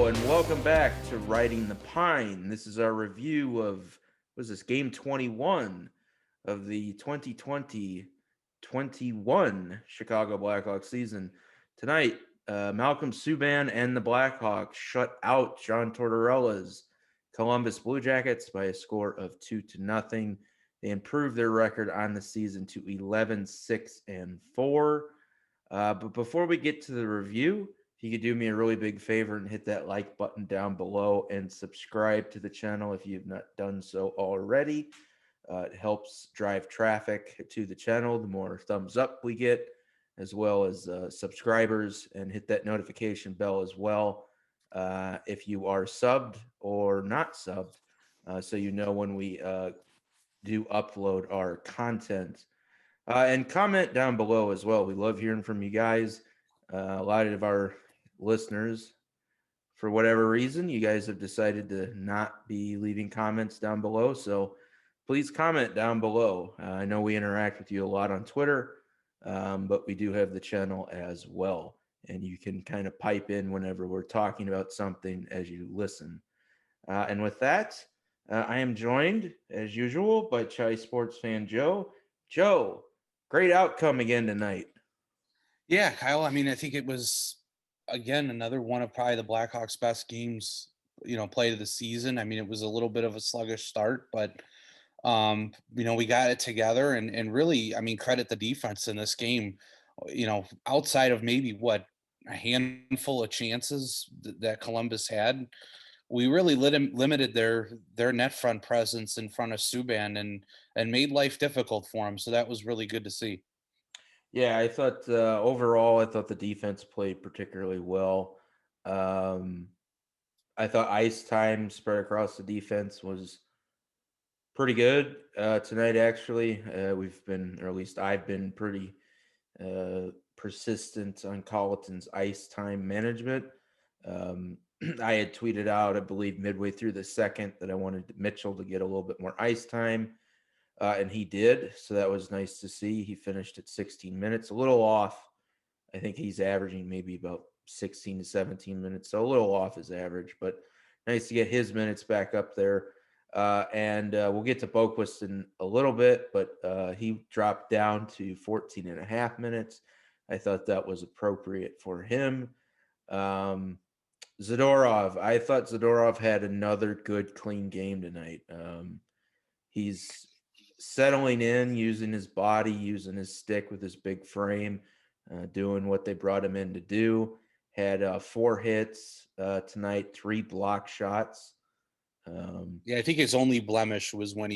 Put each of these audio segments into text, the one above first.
and welcome back to Riding the Pine. This is our review of, was this, Game 21 of the 2020-21 Chicago Blackhawks season. Tonight, Malcolm Subban and the Blackhawks shut out John Tortorella's Columbus Blue Jackets by a score of 2-0. They improved their record on the season to 11-6-4. But before we get to the review, if you could do me a really big favor and hit that like button down below and subscribe to the channel if you've not done so already. It helps drive traffic to the channel. The more thumbs up we get, as well as subscribers, and hit that notification bell as well if you are subbed or not subbed, so you know when we do upload our content. And comment down below as well. We love hearing from you guys. A lot of our listeners, for whatever reason, you guys have decided to not be leaving comments down below. So please comment down below. I know we interact with you a lot on Twitter, but we do have the channel as well. And you can kind of pipe in whenever we're talking about something as you listen. And with that, I am joined, as usual, by Chai Sports fan Joe. Joe, great outcome again tonight. Yeah, Kyle. I mean, I think it was, again, another one of probably the Blackhawks' best games, played of the season. I mean, it was a little bit of a sluggish start, but, we got it together and really, I mean, credit the defense in this game, outside of maybe a handful of chances that Columbus had. We really limited their net front presence in front of Subban and made life difficult for him. So that was really good to see. Yeah, I thought overall, I thought the defense played particularly well. Um, I thought ice time spread across the defense was pretty good tonight. Actually, we've been, or at least I've been, pretty persistent on Colleton's ice time management. I had tweeted out, I believe, midway through the second that I wanted Mitchell to get a little bit more ice time. And he did, so that was nice to see. He finished at 16 minutes, a little off. I think he's averaging maybe about 16 to 17 minutes, so a little off his average, but nice to get his minutes back up there. And we'll get to Boquist in a little bit, but he dropped down to 14 and a half minutes. I thought that was appropriate for him. Zadorov, I thought Zadorov had another good, clean game tonight. He's settling in, using his body, using his stick with his big frame, doing what they brought him in to do. Had 4 hits tonight, 3 block shots. Yeah, I think his only blemish was when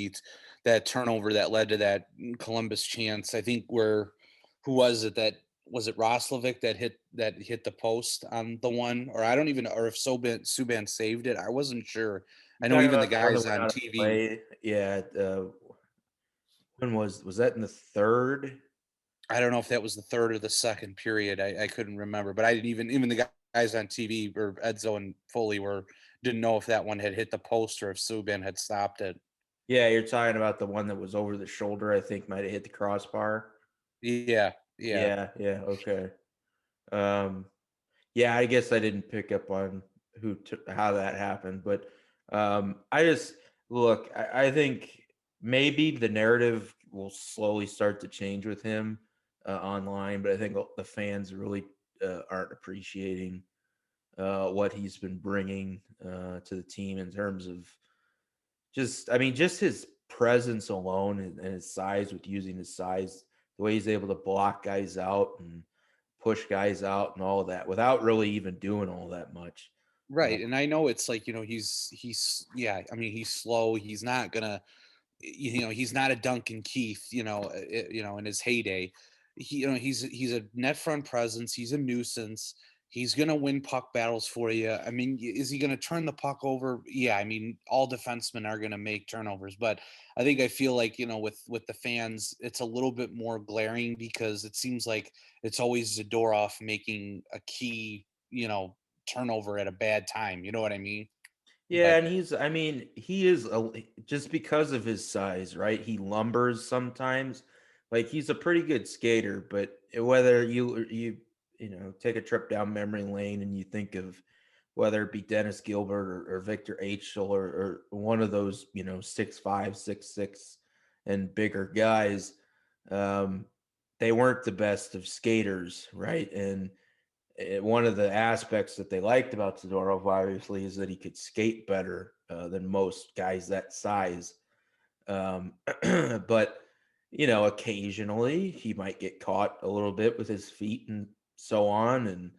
that turnover that led to that Columbus chance. I think who was it that was it Roslovic that hit the post on the one, or I don't even know, or if Subban saved it. I wasn't sure. You I know talking even the about the one that guys went on out of TV. play? Yeah. When was that, in the third? I don't know if that was the third or the second period. I couldn't remember, but I didn't even the guys on TV or Edzo and Foley didn't know if that one had hit the post or if Subban had stopped it. Yeah, you're talking about the one that was over the shoulder. I think might have hit the crossbar. Yeah, yeah. Yeah. Okay. Um, yeah, I guess I didn't pick up on how that happened, but I just look. I think maybe the narrative will slowly start to change with him online, but I think the fans really aren't appreciating what he's been bringing to the team in terms of just his presence alone and his size, with using his size, the way he's able to block guys out and push guys out and all of that without really even doing all that much. Right. And I know it's like, he's yeah, I mean, he's slow. He's not gonna, he's not a Duncan Keith, in his heyday. He's a net front presence. He's a nuisance. He's gonna win puck battles for you. I mean, is he gonna turn the puck over? Yeah, I mean, all defensemen are gonna make turnovers, but I feel like, with the fans, it's a little bit more glaring because it seems like it's always Zadorov making a key, turnover at a bad time. You know what I mean? Yeah, But and he is just because of his size, right? He lumbers sometimes. Like, he's a pretty good skater, but whether you take a trip down memory lane and you think of whether it be Dennis Gilbert or Victor H. Or one of those, 6'5", 6'6", and bigger guys. Um, they weren't the best of skaters, right? And one of the aspects that they liked about Zadorov, obviously, is that he could skate better than most guys that size. Um, but occasionally he might get caught a little bit with his feet and so on, and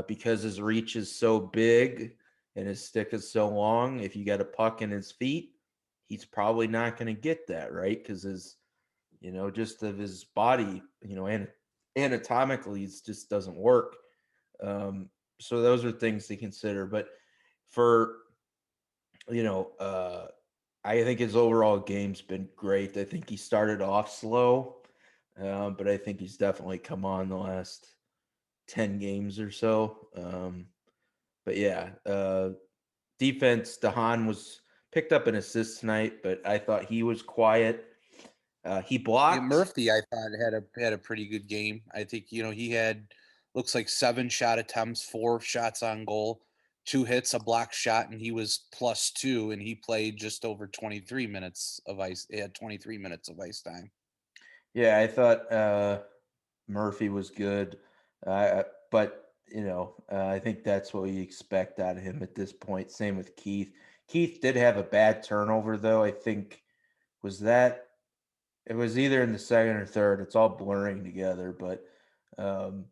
because his reach is so big and his stick is so long, if you got a puck in his feet, he's probably not going to get that, right? Because his, just of his body, and anatomically, it just doesn't work. Um, so those are things to consider. But for you know, I think his overall game's been great. I think he started off slow, but I think he's definitely come on the last 10 games or so. But yeah, defense, Haan was picked up an assist tonight, but I thought he was quiet. He Yeah, blocked. Murphy, I thought had a pretty good game. I think he had looks like 7 shot attempts, 4 shots on goal, 2 hits, a block shot, and he was +2, and he played just over 23 minutes of ice. He had 23 minutes of ice time. Yeah, I thought Murphy was good, but I think that's what we expect out of him at this point. Same with Keith. Keith did have a bad turnover, though. I think was that it was either in the second or third. It's all blurring together, but um,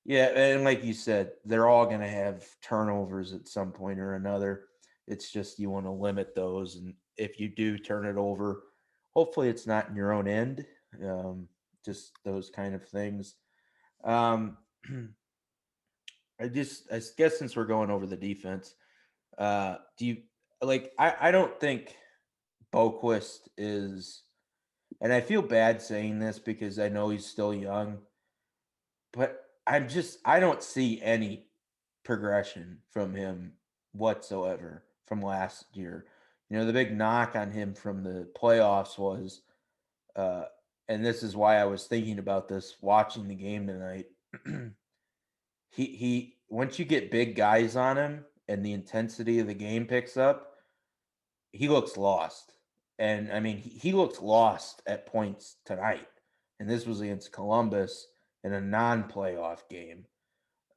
yeah, and like you said, they're all going to have turnovers at some point or another. It's just you want to limit those, and if you do turn it over, hopefully it's not in your own end. Um, just those kind of things. Um, I guess since we're going over the defense, do you like? I don't think Boquist is, and I feel bad saying this because I know he's still young, but I don't see any progression from him whatsoever from last year. The big knock on him from the playoffs was, uh, and this is why I was thinking about this watching the game tonight. He once you get big guys on him and the intensity of the game picks up, he looks lost. And I mean, he looked lost at points tonight. And this was against Columbus in a non-playoff game.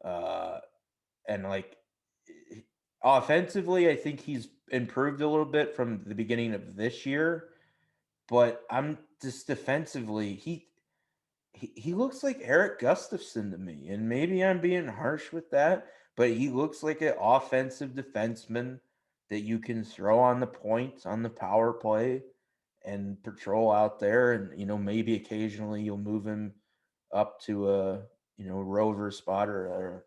Uh, and like offensively, I think he's improved a little bit from the beginning of this year. But I'm just defensively, he looks like Eric Gustafson to me, and maybe I'm being harsh with that, but he looks like an offensive defenseman that you can throw on the point on the power play and patrol out there, and maybe occasionally you'll move him up to a rover spot or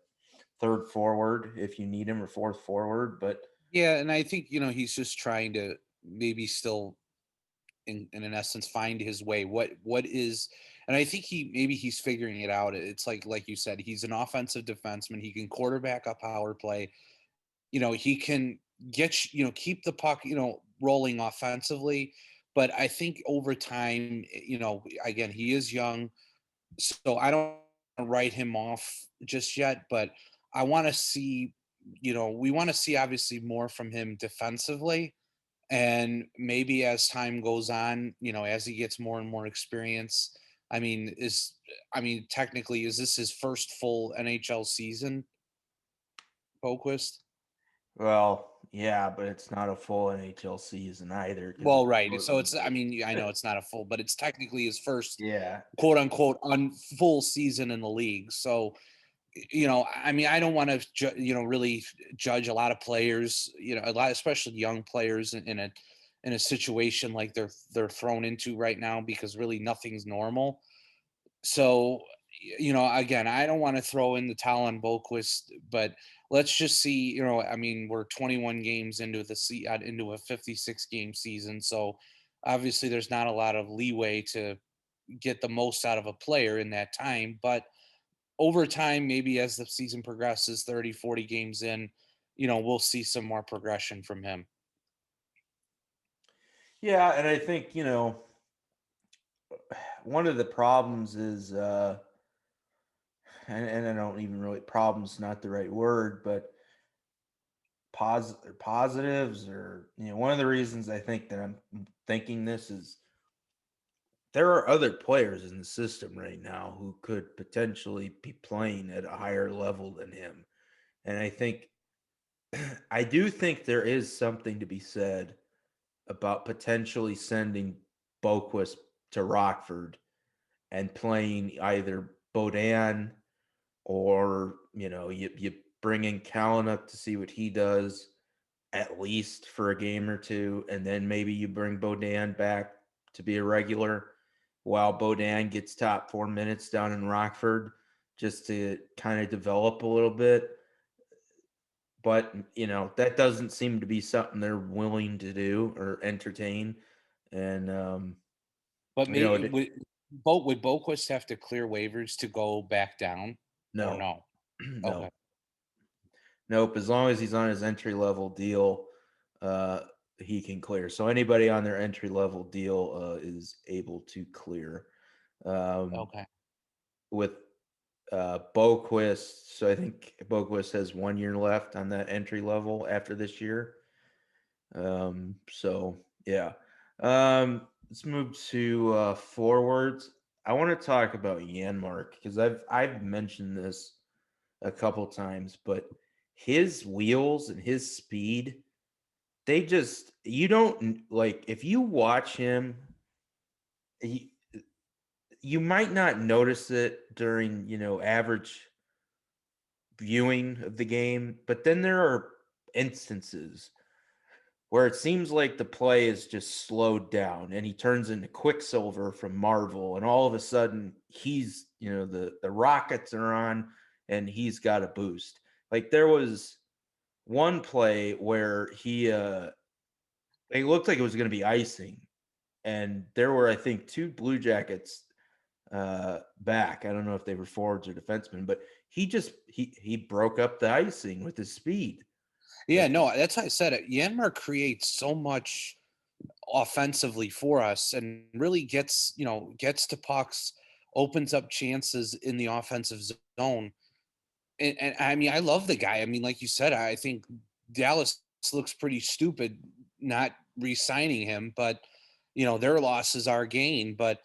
third forward if you need him or fourth forward, but Yeah, and I think he's just trying to maybe still in an essence find his way. What is, and I think he's figuring it out. It's like you said, he's an offensive defenseman. He can quarterback a power play. He can keep the puck rolling offensively, but I think over time, again, he is young, so I don't write him off just yet, but I want to see, we want to see obviously more from him defensively. And maybe as time goes on, as he gets more and more experience, technically, is this his first full NHL season, Boquist? well, yeah, but it's not a full NHL season either because Well, it's right. short So it's, break. I know it's not a full, but it's technically his first Yeah. quote unquote full season in the league. So, I don't want to, really judge a lot of players, especially young players in a situation like they're thrown into right now, because really nothing's normal. So, again, I don't want to throw in the towel on Boquist, but let's just see. We're 21 games into into a 56 game season, so obviously there's not a lot of leeway to get the most out of a player in that time. But over time, maybe as the season progresses, 30, 40 games in, we'll see some more progression from him. Yeah, and I think, one of the problems is and I don't even really problems not the right word, but positives, or one of the reasons I think that I'm thinking this is there are other players in the system right now who could potentially be playing at a higher level than him. And I think I do think there is something to be said about potentially sending Boquist to Rockford and playing either Bodan, or you bring in Kalanick to see what he does at least for a game or two, and then maybe you bring Bodan back to be a regular while Bodan gets top 4 minutes down in Rockford, just to kind of develop a little bit. But that doesn't seem to be something they're willing to do or entertain. And But you know may it, would Boquist have to clear waivers to go back down or no. no? No. Okay. Nope, as long as he's on his entry level deal, uh, he can clear. So anybody on their entry level deal is able to clear. Um, Okay. with Boquist, so I think Boquist has 1 year left on that entry level after this year. So yeah. Let's move to forwards. I want to talk about Yanmark because I've mentioned this a couple times, but his wheels and his speed, they just you don't like if you watch him, he, you might not notice it during, average viewing of the game, but then there are instances where it seems like the play is just slowed down and he turns into Quicksilver from Marvel, and all of a sudden he's, the rockets are on and he's got a boost. Like there was one play where it looked like it was going to be icing, and there were, I think, two Blue Jackets back. I don't know if they were forwards or defensemen, but he broke up the icing with his speed. Yeah, Like, no, that's how I said it. Yanmar creates so much offensively for us and really gets to pucks, opens up chances in the offensive zone. And I mean, I love the guy. I mean, like you said, I think Dallas looks pretty stupid not re-signing him, but their loss is our gain. But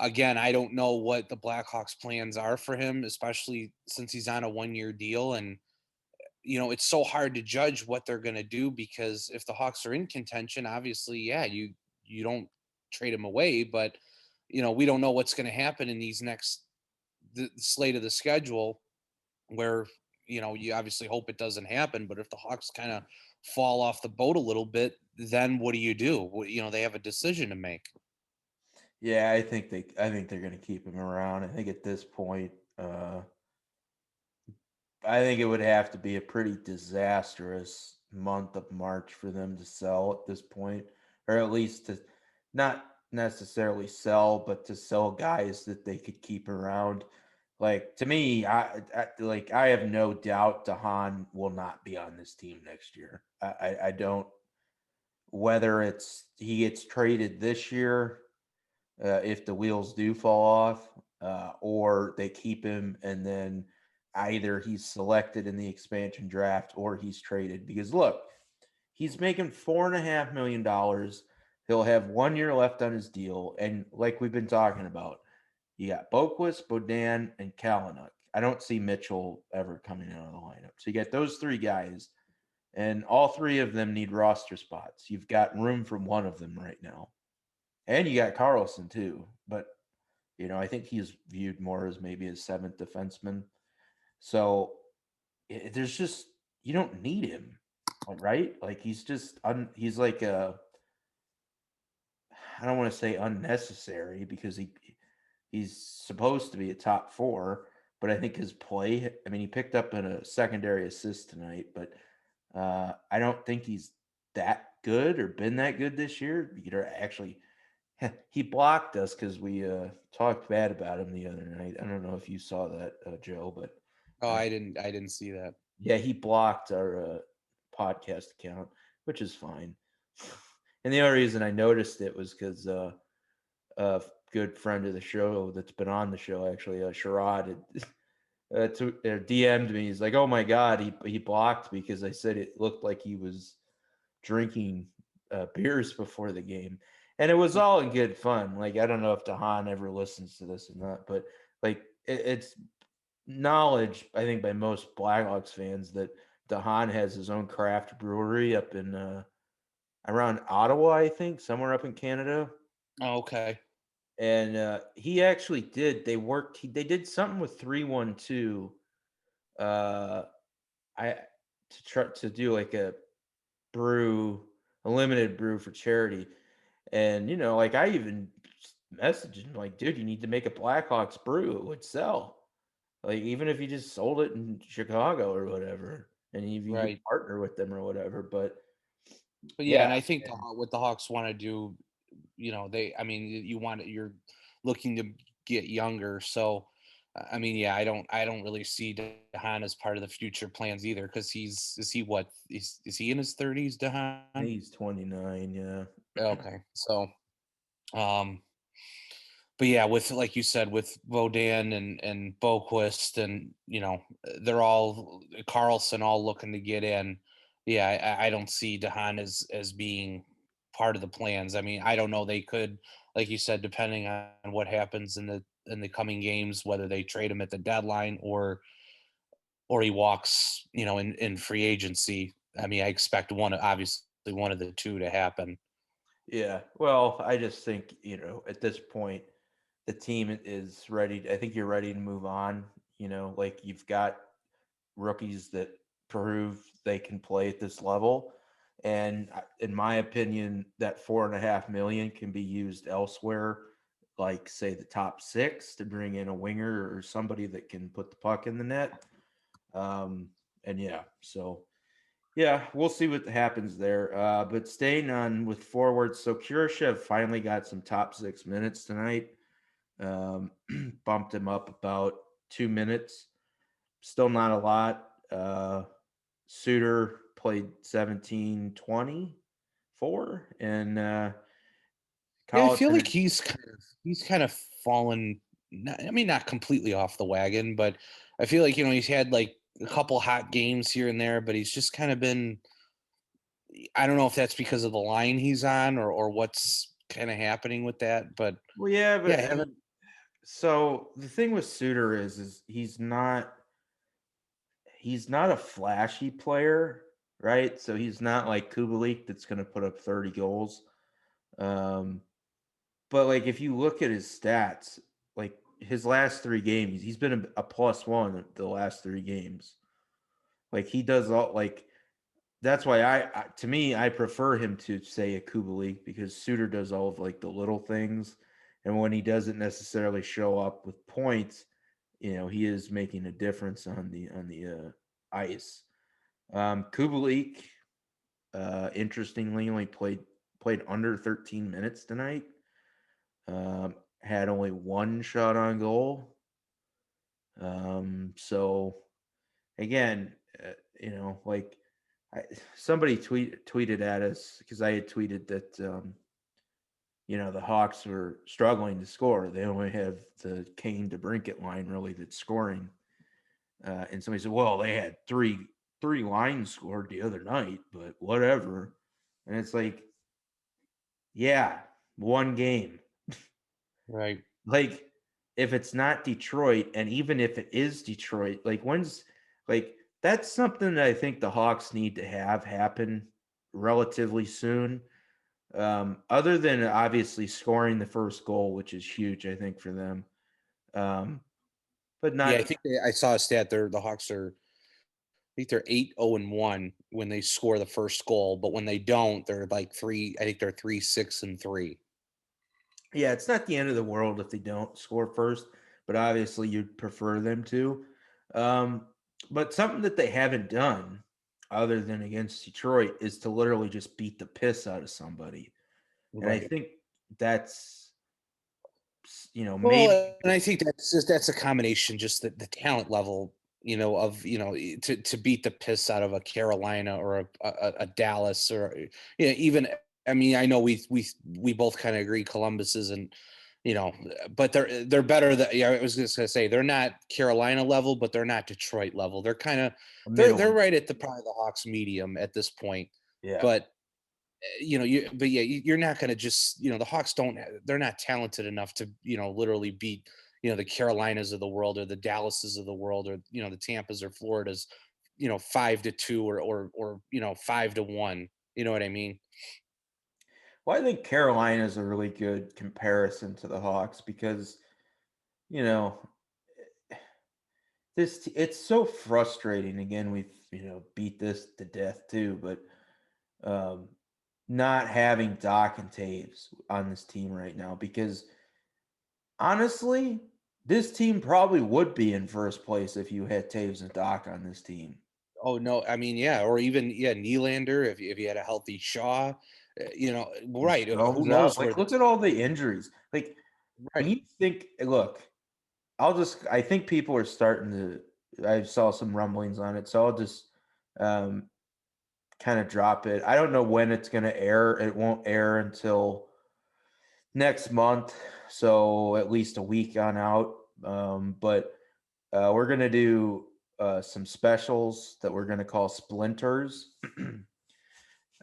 again, I don't know what the Blackhawks plans are for him, especially since he's on a 1 year deal. And it's so hard to judge what they're going to do, because if the Hawks are in contention, obviously, yeah, you don't trade him away. But we don't know what's going to happen in these next the slate of the schedule, where you obviously hope it doesn't happen. But if the Hawks kind of fall off the boat a little bit, then what do you do? They have a decision to make. yeah, I think they're going to keep him around. I think at this point, I think it would have to be a pretty disastrous month of March for them to sell at this point, or at least to not necessarily sell, but to sell guys that they could keep around. Like to me, I have no doubt Haan will not be on this team next year. I don't, whether it's he gets traded this year, if the wheels do fall off, or they keep him and then either he's selected in the expansion draft or he's traded. Because look, he's making $4.5 million. He'll have 1 year left on his deal, and like we've been talking about, you got Boquist, Bodan, and Kalanick. I don't see Mitchell ever coming out of the lineup. So you got those three guys, and all three of them need roster spots. You've got room for one of them right now. And you got Carlson too, but I think he's viewed more as maybe a seventh defenseman. So there's just you don't need him, right? Like he's just he's like a, I don't want to say unnecessary, because he's supposed to be a top four, but I think his play. I mean, he picked up a secondary assist tonight, but I don't think he's that good or been that good this year. Actually, he blocked us because we talked bad about him the other night. I don't know if you saw that, Joe, but Oh, uh, I didn't see that. yeah, he blocked our podcast account, which is fine. And the only reason I noticed it was because a good friend of the show that's been on the show, actually, Sherrod, DM'd me. He's like, "Oh my god, he blocked me because I said it looked like he was drinking beers before the game," and it was all in good fun. Like, I don't know if Haan ever listens to this or not, but like it's knowledge, I think, by most Blackhawks fans that Haan has his own craft brewery up in around Ottawa, I think, somewhere up in Canada. Oh, okay. And he actually did. They did something with 312. Uh, I to try to do like a limited brew for charity. And like I even messaged him like, dude, you need to make a Blackhawks brew. It would sell. Like even if you just sold it in Chicago or whatever, and if you could Right. partner with them or whatever. But But yeah, yeah, and I think what the Hawks want to do, I mean, you're looking to get younger. So, I mean, yeah, I don't really see Dehan as part of the future plans either. Because is he what? Is he in his 30s, I think Dehan? he's 29. Yeah. Okay. So, um, but yeah, with like you said, with Vodan and Boquist, and they're all Carlson all looking to get in. Yeah, I don't see Dehan as being part of the plans. I mean, I don't know. They could, like you said, depending on what happens in the coming games, whether they trade him at the deadline or he walks, in free agency. I mean, I expect obviously one of the two to happen. Yeah. Well, I just think, at this point, the team is ready. I think you're ready to move on. Like you've got rookies that prove they can play at this level. And in my opinion, that 4.5 million can be used elsewhere, like say the top six to bring in a winger or somebody that can put the puck in the net. Um, and yeah, so yeah, we'll see what happens there. But staying on with forwards, so Kurashev finally got some top 6 minutes tonight. Um, bumped him up about 2 minutes. Still not a lot. Suter played 17-24, and Yeah, I feel like Colliton. he's kind of fallen. I mean, not completely off the wagon, but I feel like he's had like a couple hot games here and there, but he's just kind of been. I don't know if that's because of the line he's on or what's kind of happening with that, but Well, yeah, yeah, I but I haven't. mean, so the thing with Suter is he's not a flashy player, right? So he's not like Kubalik that's going to put up 30 goals. Um, but like if you look at his stats, like his last 3 games, he's been a +1 the last 3 games. Like he does all like that's why to me I prefer him to say a Kubalik because Suter does all of like the little things, and when he doesn't necessarily show up with points, he is making a difference on the ice. Kubalik, interestingly, only played under 13 minutes tonight. Had only one shot on goal. So again, like I, somebody tweeted at us because I had tweeted that the Hawks were struggling to score. They only have the Kane DeBrincat line really that's scoring. And somebody said, "Well, they had three lines scored the other night, but whatever." And it's like, yeah, one game. Right. Like, if it's not Detroit, and even if it is Detroit, like like that's something that I think the Hawks need to have happen relatively soon. Other than obviously scoring the first goal, which is huge, I think for them. Um, but Yeah, I not think I saw a stat there. The Hawks are, I think they're 8-0-1 when they score the first goal, but when they don't, they're like three. I think they're 3-6-3. Yeah, it's not the end of the world if they don't score first, but obviously you'd prefer them to. Um, but something that they haven't done, other than against Detroit, is to literally just beat the piss out of somebody. And I Right. think that's, maybe. Well, and I think that's a combination, just the talent level, of to beat the piss out of a Carolina or a Dallas or even. I mean, I know we both kind of agree Columbus isn't but they're better than, yeah, I was just gonna say they're not Carolina level, but they're not Detroit level. They're kind of they're Middle. right at the probably the Hawks medium at this point. Yeah. But you're not gonna just the Hawks they're not talented enough to literally beat the Carolinas of the world or the Dallases of the world or the Tampas or Floridas 5-2 or 5-1. You know what I mean? Well, I think Carolina is a really good comparison to the Hawks because, you know, it's so frustrating. Again, we've, beat this to death too, but um, not having Doc and Taves on this team right now because honestly, this team probably would be in first place if you had Taves and Doc on this team. Oh no, I mean, yeah, or even Nylander if you had a healthy Shaw, And right? Who Strome's out. knows Like, where look this at all the injuries. Like, when right? you think, look, I think people are starting to, I saw some rumblings on it, so I'll just um, kind of drop it. I don't know when it's going to air. It won't air until next month, so at least a week on out. But we're going to do some specials that we're going to call Splinters.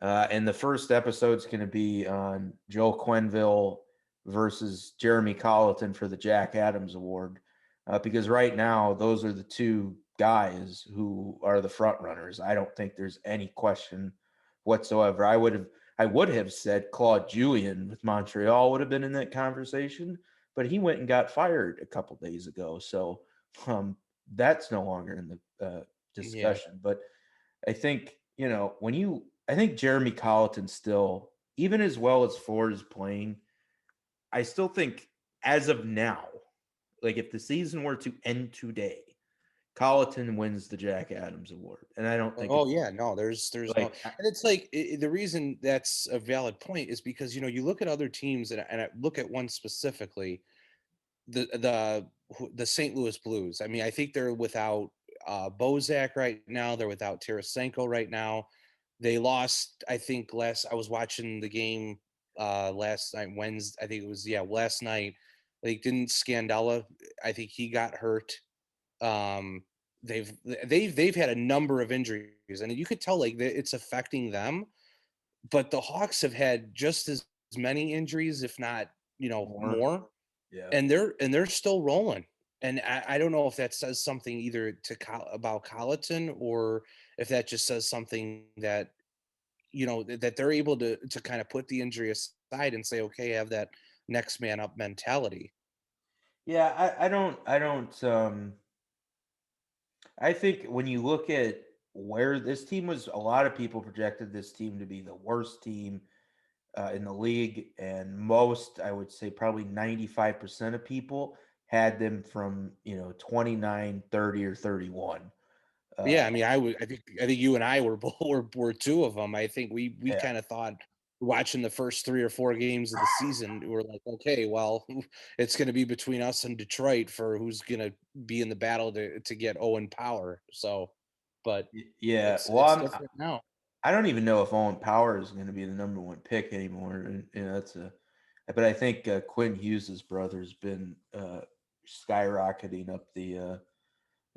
And the first episode's going to be on Joe Quenneville versus Jeremy Colleton for the Jack Adams Award, because right now those are the two guys who are the front runners. I don't think there's any question whatsoever. I would have said Claude Julien with Montreal would have been in that conversation, but he went and got fired a couple days ago, so that's no longer in the Yeah. discussion. But I think, I think Jeremy Colleton still, even as well as Ford is playing, I still think as of now, like if the season were to end today, Colleton wins the Jack Adams Award. And I don't think Oh it's yeah, no, there's no, like, and it's like the reason that's a valid point is because you look at other teams and I look at one specifically, the St. Louis Blues. I mean, I think they're without Bozak right now. They're without Tarasenko right now. They lost, I think, last. I was watching the game last night, Wednesday. I think it was, yeah, last night. Like, didn't Scandella? I think he got hurt. Um, they've had a number of injuries, and you could tell like it's affecting them. But the Hawks have had just as many injuries, if not more. more, Yeah. and they're still rolling. And I don't know if that says something either about Colleton or if that just says something that that they're able to kind of put the injury aside and say, okay, have that next man up mentality. Yeah, I think when you look at where this team was, a lot of people projected this team to be the worst team in the league, and most, I would say, probably 95% of people had them from 29, 30, or 31. Yeah, Uh, I mean, I think you and I were both were two of them. I think we yeah, kind of thought watching the first 3 or 4 games of the season, we were like, okay, well, it's going to be between us and Detroit for who's going to be in the battle to get Owen Power. So, but yeah. Well, it's different now. I don't even know if Owen Power is going to be the number one pick anymore. And that's but I think Quinn Hughes's brother's been skyrocketing up the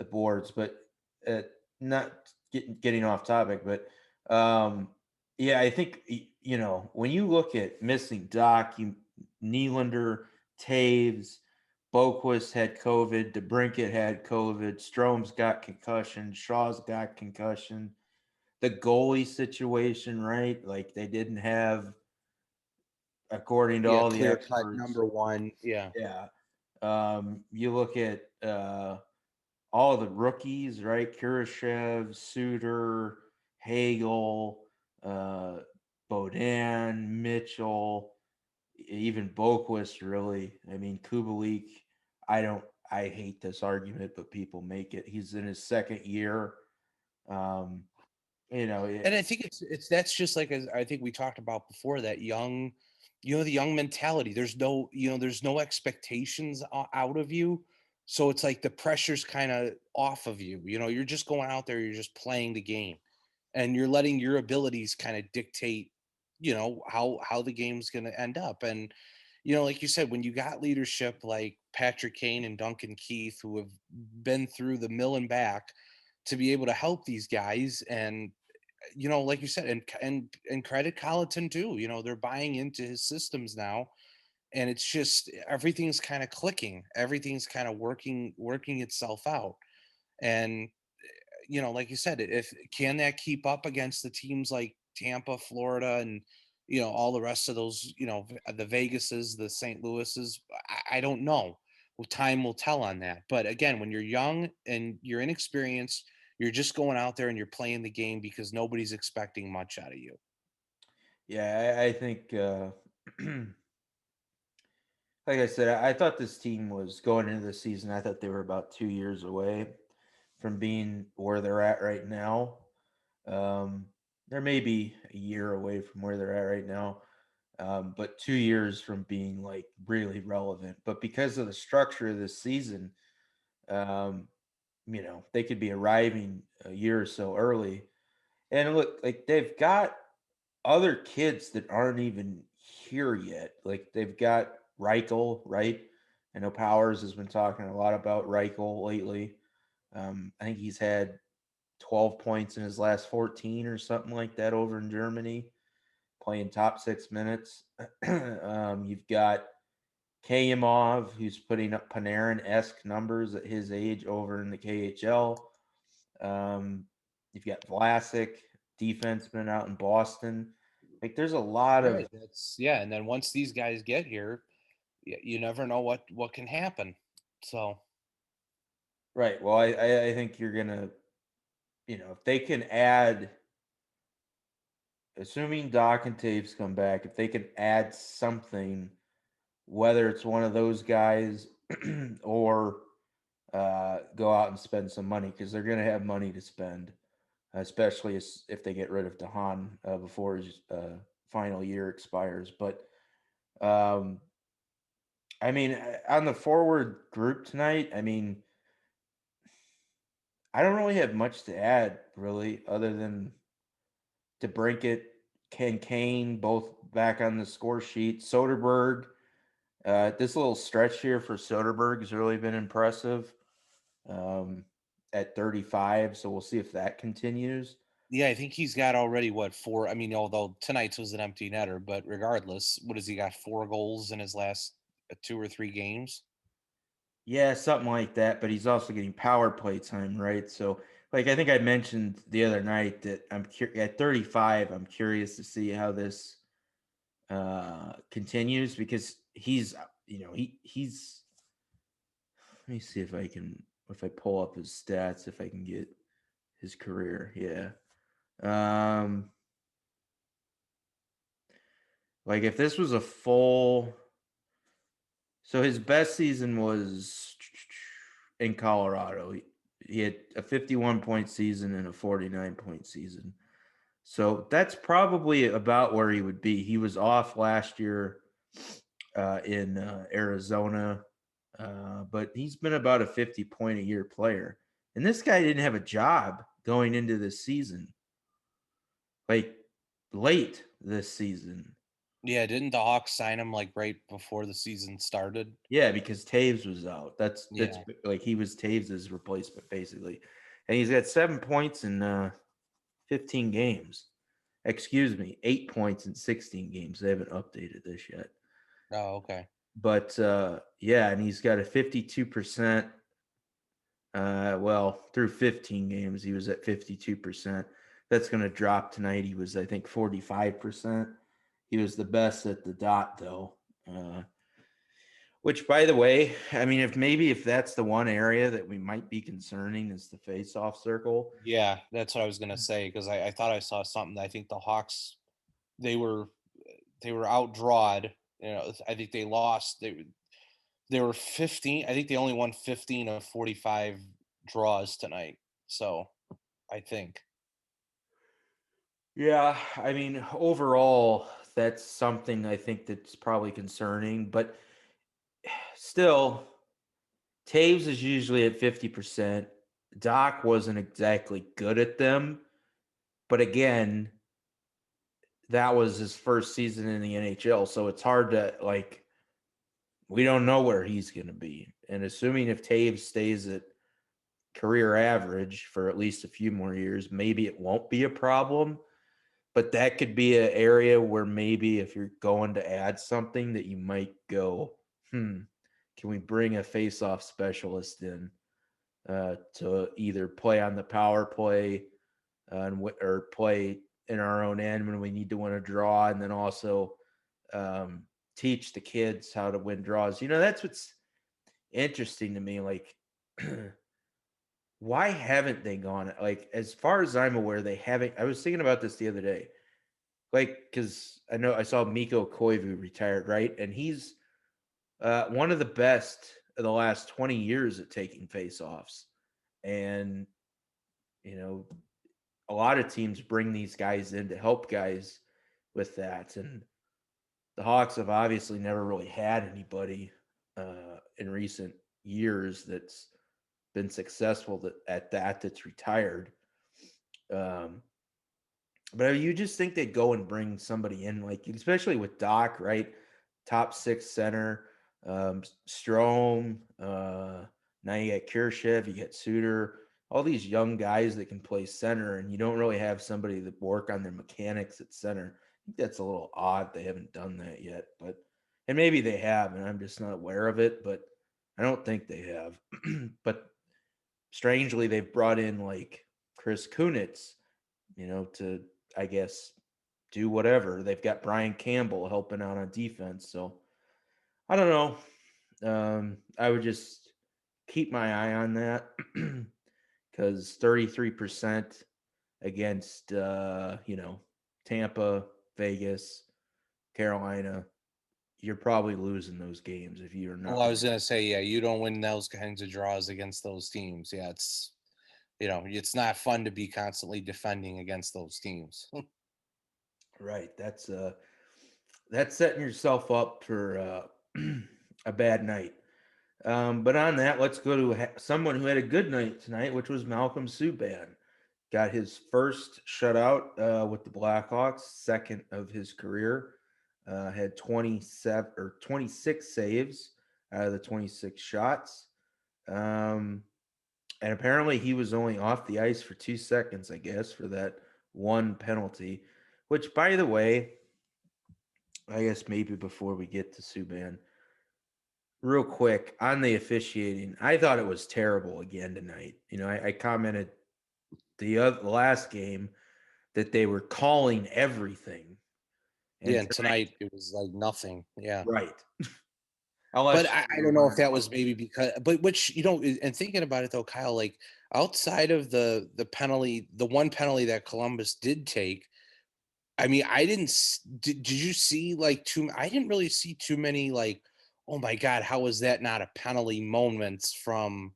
boards, but uh, not getting off topic. But yeah, I think when you look at missing Doc, Nylander, Taves, Boquist had COVID, DeBrincat had COVID, Strome's got concussion, Shaw's got concussion. The goalie situation, right? Like they didn't have, according to Yeah, all the clear cut experts. number one. Yeah. Yeah. You look at all of the rookies, right? Kurashev, Suter, Hagel, uh, Bodan, Mitchell, even Boquist, really. I mean, Kubalik, I don't, I hate this argument, but people make it. He's in his second year. Um, And I think it's that's just like, as I think we talked about before, that young, the young mentality. There's no expectations out of you. So it's like the pressure's kind of off of you. You're just going out there, you're just playing the game, and you're letting your abilities kind of dictate, how the game's going to end up. And like you said, when you got leadership like Patrick Kane and Duncan Keith, who have been through the mill and back to be able to help these guys, and like you said, and credit Colleton too. They're buying into his systems now, and it's just everything's kind of clicking, everything's kind of working itself out. And like you said, if can that keep up against the teams like Tampa, Florida, and all the rest of those, the Vegases, the St. Louis's, I don't know. Well, time will tell on that. But again, when you're young and you're inexperienced, you're just going out there and you're playing the game because nobody's expecting much out of you. Yeah, I think, like I said, I thought this team was going into the season. I thought they were about 2 years away from being where they're at right now. Um, they're maybe a year away from where they're at right now, but 2 years from being like really relevant. But because of the structure of this season, um, they could be arriving a year or so early. And look, like they've got other kids that aren't even here yet. Like they've got Reichel, right? I know Powers has been talking a lot about Reichel lately. I think he's had 12 points in his last 14 or something like that over in Germany, playing top 6 minutes. You've got Kayamov, who's putting up Panarin-esque numbers at his age over in the KHL. Um, you've got Vlasic, defenseman out in Boston. Like, there's a lot of Right. That's yeah. And then once these guys get here, you never know what can happen. So right. Well, I think you're gonna, if they can add, assuming Doc and Taves come back, if they can add something, whether it's one of those guys or go out and spend some money because they're gonna have money to spend, especially if they get rid of Haan before his final year expires. But um, I mean, on the forward group tonight, I mean, I don't really have much to add, really, other than DeBrincat, Kane, both back on the score sheet. Soderberg, this little stretch here for Soderberg has really been impressive um, at 35. So we'll see if that continues. yeah, I think he's got already what four. I mean, although tonight's was an empty netter, but regardless, what has he got? 4 goals in his last 2 or 3 games. Yeah, something like that. But he's also getting power play time, right? So, like I think I mentioned the other night that at 35. I'm curious to see how this continues because he's. Let me see if I pull up his stats if I can get his career. Yeah. Um, like if this was a full, so his best season was in Colorado. He had a 51-point season and a 49-point season. So that's probably about where he would be. He was off last year in Arizona, but he's been about a 50-point a year player. And this guy didn't have a job going into this season, like late this season. Yeah, didn't the Hawks sign him like right before the season started? Yeah, because Taves was out. That's Yeah. like he was Taves's replacement basically, and he's got 7 points in 15 games. Excuse me, 8 points in 16 games. They haven't updated this yet, Oh, okay. but yeah, and he's got a 52%. Well, through 15 games, he was at 52%. That's going to drop tonight. He was, I think, 45%. He was the best at the dot, though. Which, by the way, I mean, if that's the one area that we might be concerning is the face-off circle. Yeah, that's what I was gonna say because I thought I saw something. I think the Hawks they were they were outdrawed. I think they lost. They were 15. I think they only won 15 of 45 draws tonight. So I think. Yeah, I mean, overall, that's something I think that's probably concerning, but still, Taves is usually at 50%. Doc wasn't exactly good at them, but again, that was his first season in the NHL, so it's hard to like. we don't know where he's going to be. And assuming if Taves stays at career average for at least a few more years, maybe it won't be a problem. But that could be an area where maybe if you're going to add something that you might go, can we bring a face-off specialist in to either play on the power play or play in our own end when we need to win a draw, and then also teach the kids how to win draws. That's what's interesting to me. Like, why haven't they gone? Like, as far as I'm aware, they haven't. I was thinking about this the other day. Like, because I know I saw Mikko Koivu retired, right? And he's one of the best of the last 20 years at taking faceoffs. And, you know, a lot of teams bring these guys in to help guys with that. And the Hawks have obviously never really had anybody in recent years that's been successful that's retired. Um, but you just think they'd go and bring somebody in, like especially with Doc, right? Top six center, Strome. Now you got Khrushchev, you get Suter, all these young guys that can play center, and you don't really have somebody that work on their mechanics at center. I think that's a little odd. They haven't done that yet, and maybe they have, and I'm just not aware of it. But I don't think they have. But strangely, they've brought in like Chris Kunitz, to I guess do whatever. They've got Brian Campbell helping out on defense, so I don't know. I would just keep my eye on that because 33% against Tampa, Vegas, Carolina, you're probably losing those games if you're Well, not I winning. was gonna say, yeah, you don't win those kinds of draws against those teams. Yeah, it's not fun to be constantly defending against those teams. Right. That's setting yourself up for a bad night. But on that, let's go to someone who had a good night tonight, which was Malcolm Subban. Got his first shutout with the Blackhawks, second of his career. Had 27 or 26 saves out of the 26 shots. Um, and apparently he was only off the ice for 2 seconds, I guess, for that one penalty. Which, by the way, I guess maybe before we get to Subban, real quick on the officiating, I thought it was terrible again tonight. I commented the last game that they were calling everything, Yeah, and and tonight it was like nothing. Yeah. right, But unless I you don't know if want. that was maybe because, but which and thinking about it though, Kyle, like outside of the penalty, the one penalty that Columbus did take, I mean, I didn't. Did you see like too? I didn't really see too many like, oh my god, how was that not a penalty moments from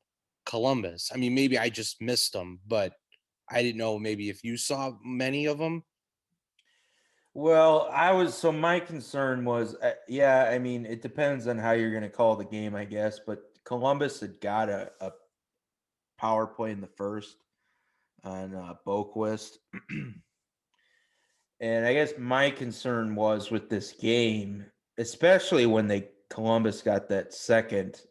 Columbus? I mean, maybe I just missed them, but I didn't know maybe if you saw many of them. Well, so my concern was, yeah, I mean, it depends on how you're going to call the game, I guess. But Columbus had got a power play in the first on Boquist. And I guess my concern was with this game, especially when Columbus got that second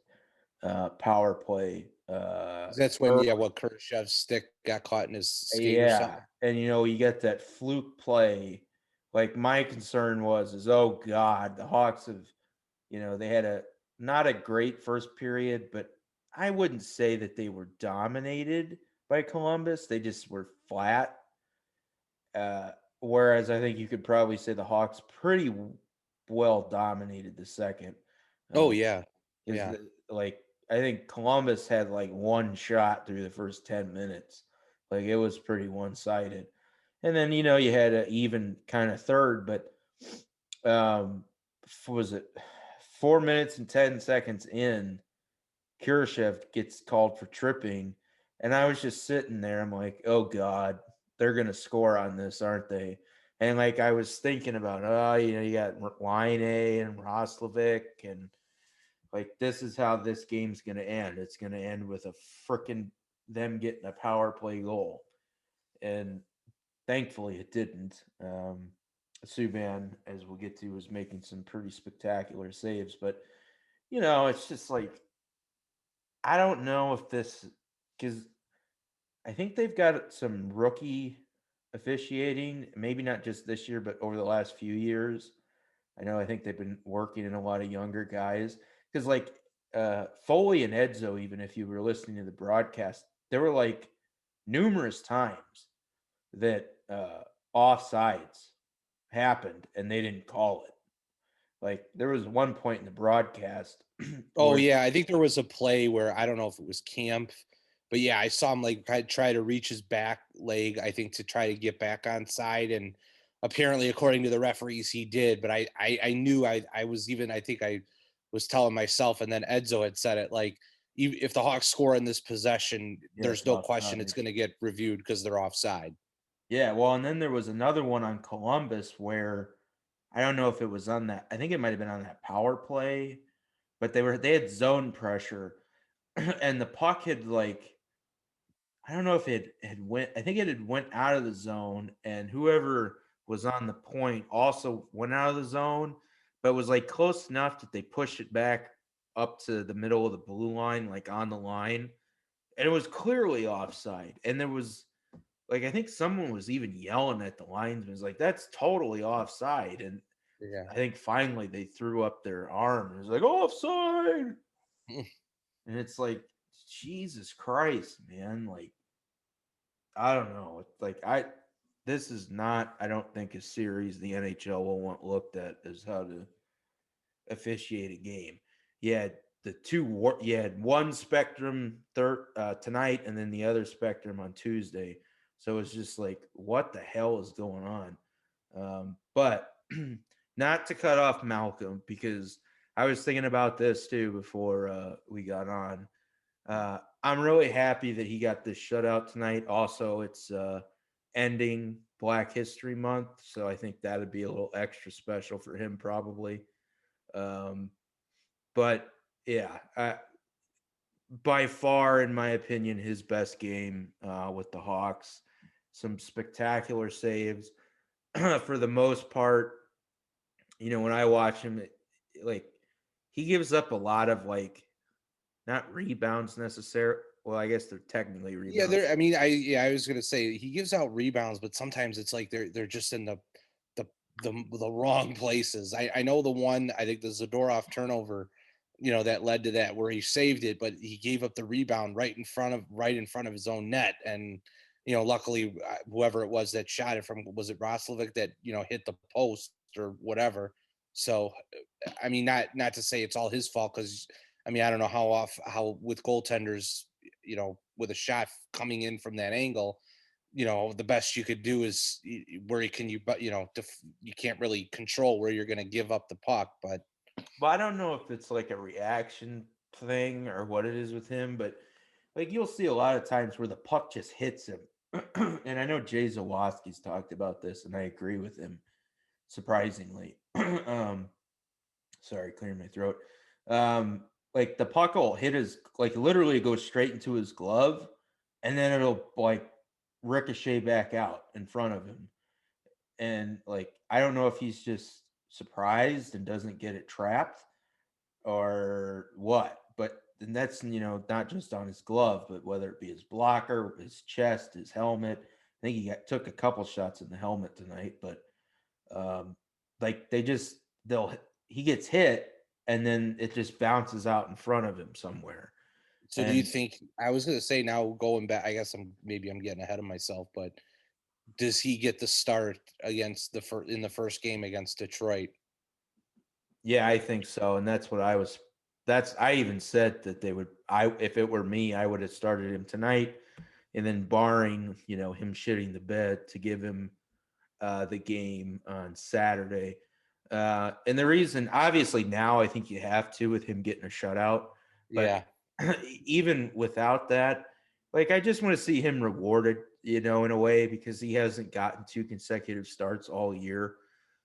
power play. 'Cause that's when, yeah, what Khrushchev's stick got caught in his skate or Yeah, something. and you get that fluke play. Like my concern is oh God, the Hawks have, they had a not a great first period, but I wouldn't say that they were dominated by Columbus. They just were flat. Uh, Whereas I think you could probably say the Hawks pretty well dominated the second. Oh Um, yeah, is yeah. like I think Columbus had like one shot through the first 10 minutes. Like it was pretty one-sided. And then you had an even kind of third, but was it 4 minutes and 10 seconds in, Khrushchev gets called for tripping, and I was just sitting there. I'm like, oh God, they're gonna score on this, aren't they? And like I was thinking about, you got Line A and Roslovic, and like this is how this game's gonna end. It's gonna end with a freaking them getting a power play goal, and thankfully it didn't. Subban, as we'll get to, was making some pretty spectacular saves, but it's just like I don't know if this because I think they've got some rookie officiating, maybe not just this year, but over the last few years. I think they've been working in a lot of younger guys because, like, Foley and Edzo, even if you were listening to the broadcast, there were like numerous times that offsides happened and they didn't call it. Like, there was one point in the broadcast Oh where, yeah, I think there was a play where I don't know if it was Camp, but yeah, I saw him like try to reach his back leg, I think, to try to get back on side, and apparently, according to the referees, he did. But I knew I was even I think I was telling myself, and then Edzo had said it like if the Hawks score in this possession, yeah, there's it's no question it's offside. going to get reviewed because they're offside. Yeah, well, and then there was another one on Columbus where I don't know if it was on that. I think it might have been on that power play, but they had zone pressure, and the puck had like I don't know if it had went. I think it had went out of the zone, and whoever was on the point also went out of the zone, but was like close enough that they pushed it back up to the middle of the blue line, like on the line, and it was clearly offside. And there was like I think someone was even yelling at the linesman, was like, "That's totally offside." And Yeah. I think finally they threw up their arm and it was like offside. And it's like, Jesus Christ, man. Like, I don't know. It's like this is not, I don't think, a series the NHL will want looked at as how to officiate a game. You had you had one spectrum tonight and then the other spectrum on Tuesday. So it's just like, what the hell is going on? But not to cut off Malcolm, because I was thinking about this too before we got on. I'm really happy that he got this shutout tonight. Also, it's ending Black History Month, so I think that'd be a little extra special for him probably. Um, but yeah, by far, in my opinion, his best game with the Hawks. Some spectacular saves for the most part. When I watch him, like he gives up a lot of like not rebounds necessarily. Well, I guess they're technically Yeah, rebounds. there. I mean, I was gonna say he gives out rebounds, but sometimes it's like they're just in the the wrong places. I know the one I think the Zadorov turnover, that led to that where he saved it, but he gave up the rebound right in front of his own net, and luckily whoever it was that shot it from was it Roslovic that hit the post or whatever. So I mean, not to say it's all his fault because I mean I don't know how with goaltenders with a shot coming in from that angle, the best you could do is where you can but you can't really control where you're going to give up the puck, but But I don't know if it's like a reaction thing or what it is with him, but like you'll see a lot of times where the puck just hits him. And I know Jay Zawaski's talked about this, and I agree with him, surprisingly. Sorry, clearing my throat. Like the puck will hit his, like literally go straight into his glove, and then it'll like ricochet back out in front of him. And like I don't know if he's just surprised and doesn't get it trapped or what, but then that's not just on his glove, but whether it be his blocker, his chest, his helmet. I think took a couple shots in the helmet tonight, but um, like they'll he gets hit and then it just bounces out in front of him somewhere. so do you And think I was going to say now going back, I guess I'm getting ahead of myself, but does he get the start against in the first game against Detroit? yeah, I think so. And that's what I even said that they would, if it were me, I would have started him tonight. And then barring, him shitting the bed to give him the game on Saturday. And the reason, obviously, now I think you have to with him getting a shutout. But Yeah. even without that, like I just want to see him rewarded, in a way, because he hasn't gotten two consecutive starts all year.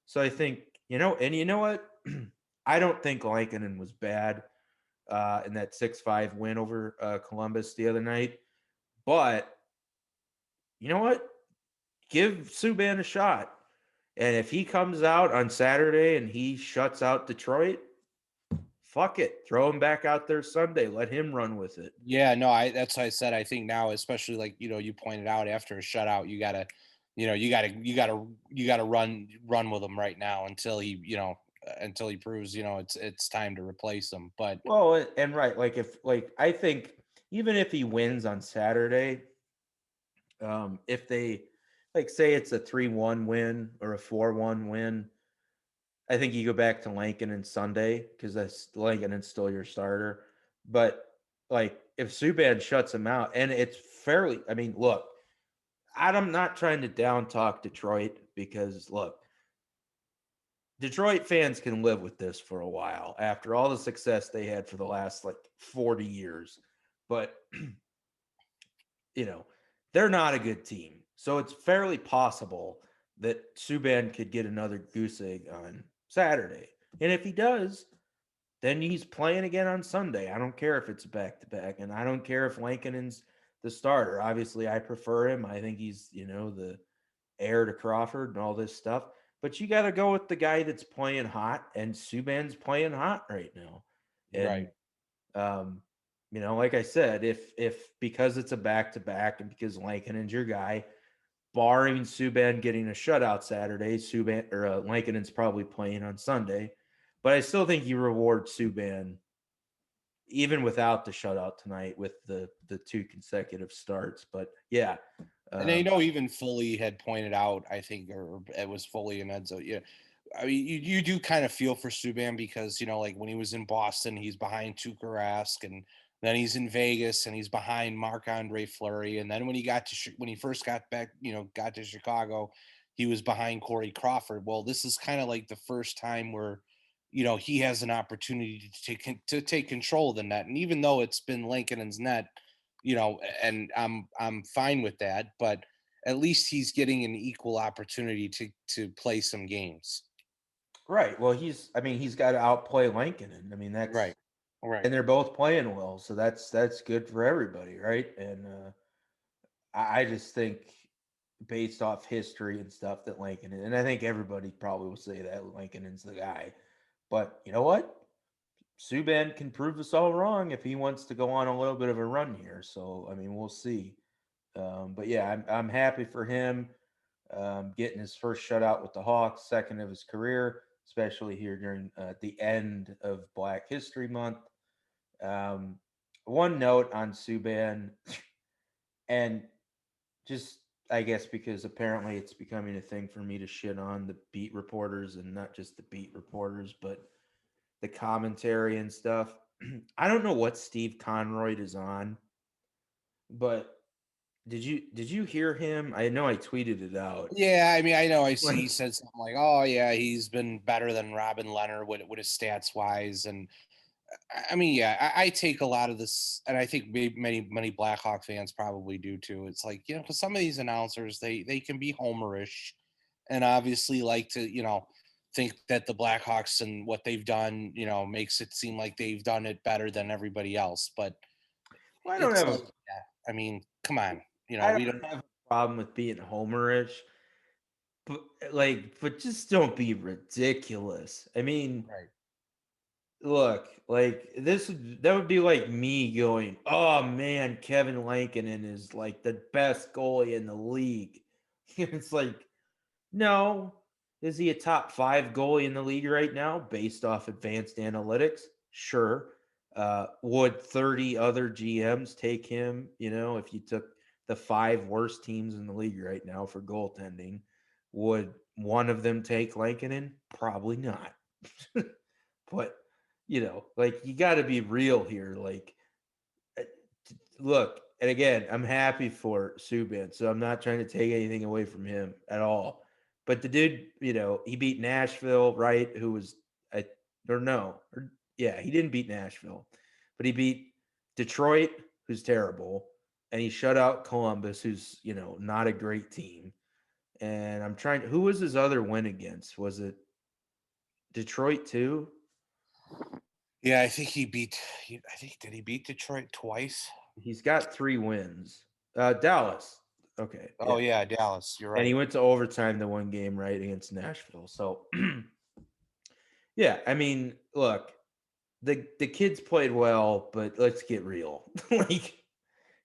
So I think, and you know what? I don't think Lankinen was bad in that 6-5 win over Columbus the other night. But you know what? Give Subban a shot. And if he comes out on Saturday and he shuts out Detroit, fuck it, throw him back out there Sunday, let him run with it. Yeah, no, that's why I said I think now, especially like you pointed out after a shutout, you gotta run with him right now until he proves it's time to replace him. But Well, and right, like if like I think even if he wins on Saturday, if they like say it's a 3-1 win or a 4-1 win, I think you go back to Lincoln and Sunday because that's Lincoln and still your starter. But like if Subban shuts him out, and it's fairly, I mean, look, I'm not trying to down talk Detroit because look, Detroit fans can live with this for a while after all the success they had for the last like 40 years. But you know, they're not a good team. So it's fairly possible that Subban could get another goose egg on Saturday. And if he does, then he's playing again on Sunday. I don't care if it's back to back. And I don't care if Lankinen's the starter. Obviously, I prefer him. I think he's, the heir to Crawford and all this stuff. But you got to go with the guy that's playing hot, and Subban's playing hot right now. And right, um, like I said, if because it's a back to back and because Lankinen's your guy, barring Subban getting a shutout Saturday, Subban or Lankinen's probably playing on Sunday. But I still think you reward Subban even without the shutout tonight with the two consecutive starts. But yeah, and I um, know even Foley had pointed out, I think, or it was Foley and Edzo. Yeah, I mean, you do kind of feel for Subban because like when he was in Boston, he's behind Tuukka Rask, and then he's in Vegas and he's behind Marc Andre Fleury, and then when when he first got back, got to Chicago, he was behind Corey Crawford. Well, this is kind of like the first time where he has an opportunity to take control of the net, and even though it's been Lincoln's net, and I'm fine with that, but at least he's getting an equal opportunity to play some games. right. Well, he's got to outplay Lankinen. I mean, Right. Right. and they're both playing well, so that's good for everybody, right? And I just think based off history and stuff that Lankinen, and I think everybody probably will say that Lankinen's the guy. But you know what? Subban can prove us all wrong if he wants to go on a little bit of a run here. So I mean, we'll see. But yeah, I'm happy for him getting his first shutout with the Hawks, second of his career, especially here during the end of Black History Month. Um, one note on Subban, and just I guess because apparently it's becoming a thing for me to shit on the beat reporters and not just the beat reporters, but the commentary and stuff. I don't know what Steve Conroy is on, but did you hear him? I know I tweeted it out. Yeah, I mean, I know. I see. Like, He said something like, "Oh, yeah, he's been better than Robin Leonard with his stats wise." And I mean, yeah, I take a lot of this, and I think many Blackhawk fans probably do too. It's like because some of these announcers they can be homerish, and obviously like to think that the Blackhawks and what they've done makes it seem like they've done it better than everybody else. But well, it's like, yeah, I mean, come on, I we don't don't. have a problem with being homerish, but just don't be ridiculous. I mean, Right. look, like that would be like me going, "Oh man, Kevin Lankinen is like the best goalie in the league." It's like, no, is he a top 5 goalie in the league right now based off advanced analytics? Sure. Would 30 other GMs take him, if you took the 5 worst teams in the league right now for goaltending? Would one of them take Lankinen? Probably not. But like you got to be real here. Like, uh, look, and again, I'm happy for Subban, so I'm not trying to take anything away from him at all. But the dude, he beat Nashville, right? Who was, I or no, or yeah, he didn't beat Nashville, but he beat Detroit, who's terrible, and he shut out Columbus, who's not a great team. And I'm trying. Who was his other win against? Was it Detroit too? Yeah, I think I think did he beat Detroit twice? He's got 3 wins. Dallas. Okay, Oh yeah. yeah, Dallas. You're And he right. went to overtime the one game, right, against Nashville. So, yeah, I mean, look, the kids played well, but let's get real. Like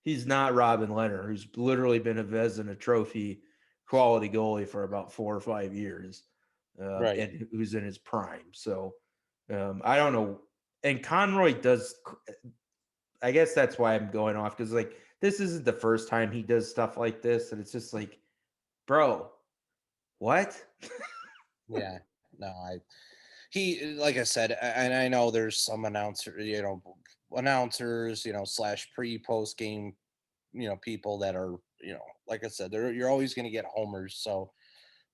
he's not Robin Leonard, who's literally been a Vezina Trophy quality goalie for about 4 or 5 years, Right. and who's in his prime. So I don't know. And Conroy does. I guess that's why I'm going off because like this isn't the first time he does stuff like this, and it's just like, bro, what? Yeah. No, like I said, and I know there's some announcers, slash post game, people that are, like I said, you're always going to get homers. So,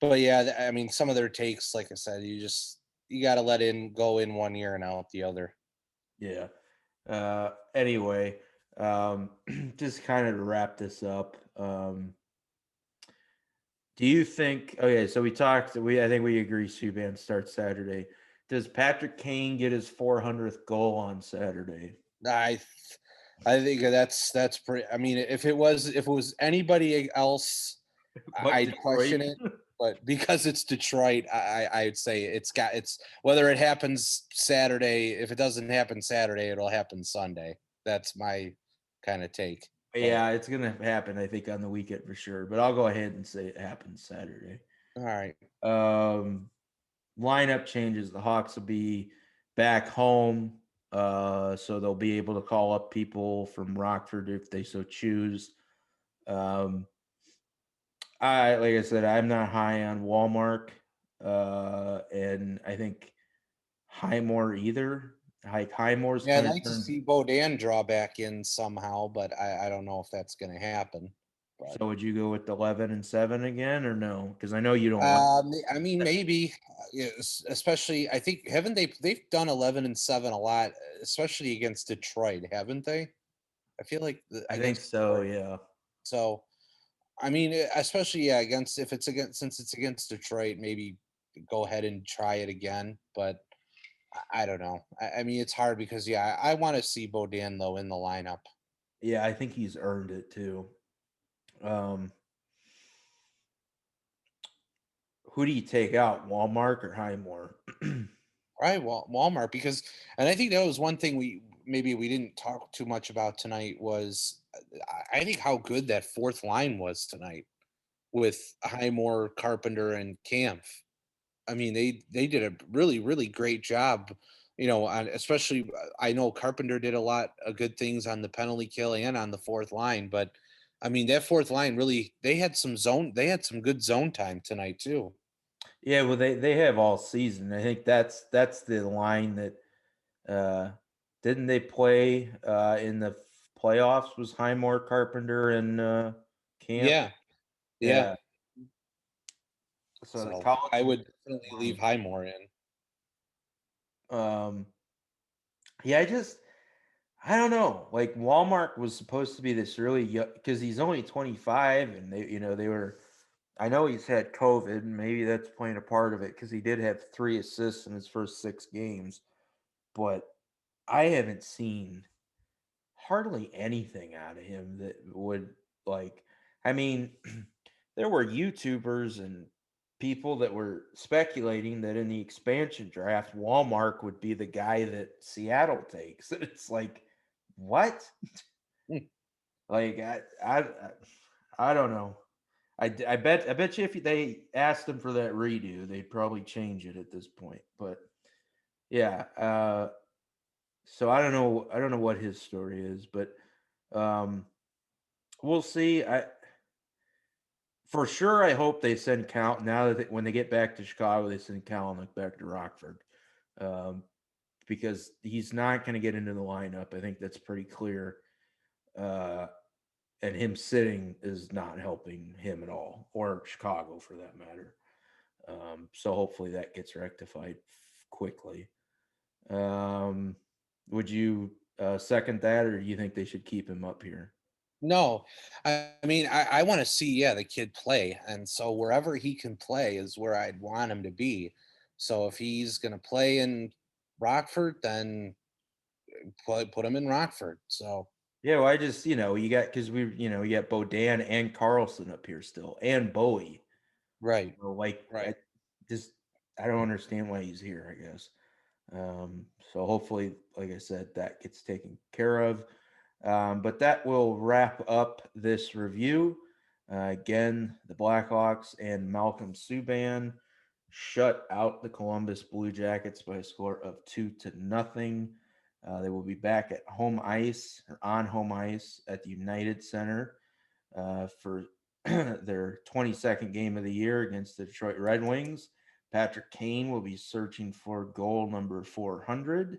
but yeah, I mean, some of their takes, like I said, you got to let in go in one ear and out the other. Yeah. Anyway, just kind of to wrap this up. Do you think? Okay, so we talked. I think we agree. Subban starts Saturday. Does Patrick Kane get his 400th goal on Saturday? I th- I think that's pretty. I mean, if it was anybody else, But I'd Detroit. question it. But because it's Detroit, I'd say it's whether it happens Saturday. If it doesn't happen Saturday, it'll happen Sunday. That's my kind of take. But Yeah, it's gonna happen. I think on the weekend for sure. But I'll go ahead and say it happens Saturday. all right, Um, Lineup changes. The Hawks will be back home, so they'll be able to call up people from Rockford if they so choose. Um, I like I said, I'm not high on Walmart, and I think Highmore either. Like Highmore's yeah, I'd kind of like to turned. see Bodan draw back in somehow, but I don't know if that's going to happen. But So would you go with 11-7 again, or no? Because I know you don't like. I mean, maybe, yes, especially I think haven't they've done 11-7 a lot, especially against Detroit, haven't they? I feel like I think against so. Detroit. Yeah. So I mean, especially yeah, against if it's against since it's against Detroit, maybe go ahead and try it again. But I don't know. I mean, it's hard because yeah, I want to see Bodan though in the lineup. Yeah, I think he's earned it too. Um, who do you take out, Walmart or Highmore? Right, Walmart because, and I think that was one thing we didn't talk too much about tonight was I think how good that fourth line was tonight with Highmore, Carpenter, and Kampf. I mean, they did a really great job. Especially I know Carpenter did a lot of good things on the penalty kill and on the fourth line, but I mean that fourth line really they had some good zone time tonight too. Yeah, well, they have all season. I think that's the line that uh, didn't they play in the playoffs? Was Highmore, Carpenter, and Camp? Yeah, yeah. Yeah. So the So college I is would a definitely leave line. Highmore in. Um, yeah, I don't know. Like Walmart was supposed to be this really young because he's only 25, and they were. I know he's had COVID, and maybe that's playing a part of it because he did have 3 assists in his first 6 games. But I haven't seen hardly anything out of him that would like. I mean, there were YouTubers and people that were speculating that in the expansion draft, Walmart would be the guy that Seattle takes. And it's like, what? Hmm. Like I don't know. I bet you if they asked him for that redo, they'd probably change it at this point. But yeah, so I don't know what his story is, but um, we'll see. I for sure I hope they send Cal now that when they get back to Chicago, they send Kalanick back to Rockford. Um, because he's not going to get into the lineup. I think that's pretty clear. Uh, and him sitting is not helping him at all, or Chicago for that matter. So hopefully that gets rectified quickly. Um, would you second that, or do you think they should keep him up here? No, I mean I want to see the kid play, and so wherever he can play is where I'd want him to be. So if he's gonna play in Rockford, then put him in Rockford. So Yeah, well, I just you got because you got Bodan and Carlson up here still, and Bowie. right, So, like right. just I don't understand why he's here. I guess. So hopefully, like I said, that gets taken care of. But that will wrap up this review. Again, the Blackhawks and Malcolm Subban shut out the Columbus Blue Jackets by a score of 2-0. They will be back at home ice or on home ice at the United Center for their 22nd game of the year against the Detroit Red Wings. Patrick Kane will be searching for goal number 400.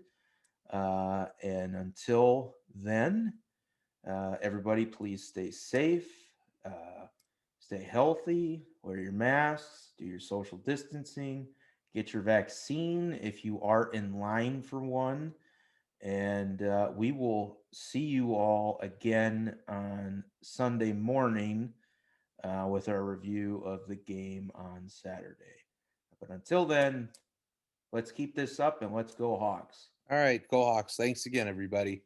And until then, everybody, please stay safe, stay healthy, wear your masks, do your social distancing, get your vaccine if you are in line for one. And we will see you all again on Sunday morning with our review of the game on Saturday. But until then, let's keep this up and let's go Hawks. All right, go Hawks. Thanks again, everybody.